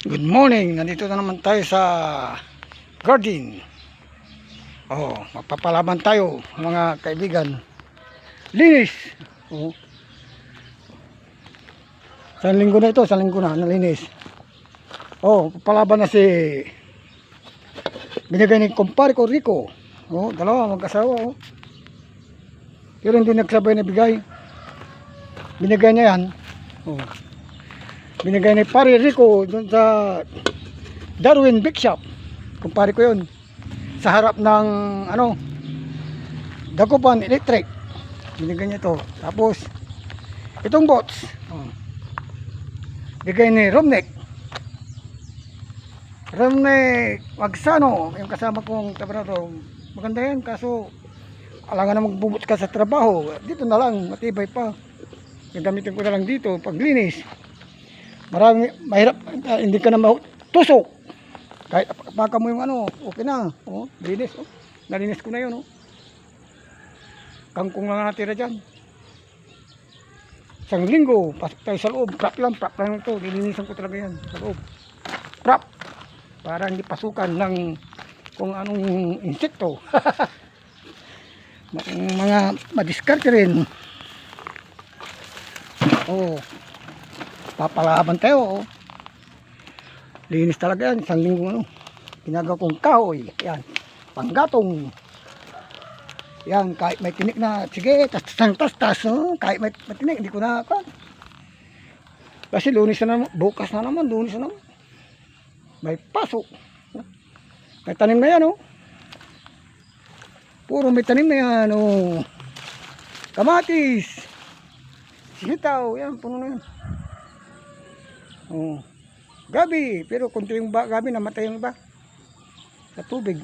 Good morning, nandito na naman tayo sa garden. Magpapalaban tayo mga kaibigan. Linis. Isang linggo na ito, isang linggo na nalinis. Papalaban na si binigay ni kumpare ko Rico. Dalawa mag-asawa. Pero hindi nagsabay na bigay. Binigay niya yan. Binigay ni pare Rico doon sa Darwin Big Shop. Kumpare ko yun. Sa harap ng Dagupan Electric. Binigay niya ito. Tapos itong bots. Bigay ni Romnek Magsano. Yung kasama kong tabernato. Maganda yan. Kaso alangan na magbubuts ka sa trabaho. Dito na lang. Matibay pa. Gagamitin ko na lang dito. Paglinis. Marami, mahirap, hindi ka na matusok. Kahit baka mo yung okay na. Linis. Nalinis ko na yun. Kangkong lang natira dyan. Isang linggo, pasok tayo sa loob. Prap lang ito. Lilinisan ko talaga yan sa loob. Prap. Para hindi pasukan ng kung anong insekto. Mga madiskarte rin. Papalaban tayo. Linis talaga yan. Isang linggo ginagawa kong kahoy. Yan. Panggatong. Yan. Kahit may tinik na. Sige. Tas. Kahit may tinik. Hindi ko na. Kasi lunis na naman. Bukas na naman. Lunis na naman. May pasok. May tanim na yan. Puro may tanim na yan. Kamatis. Sitaw. Yan. Puno na yan. Gabi, pero kunti yung gabi, namatay yung iba sa tubig.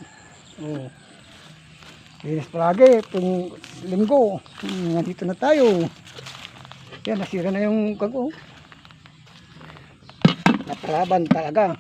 Linis palagi itong linggo. Nandito na tayo. Yan, nasira na yung kago. Napalaban talaga.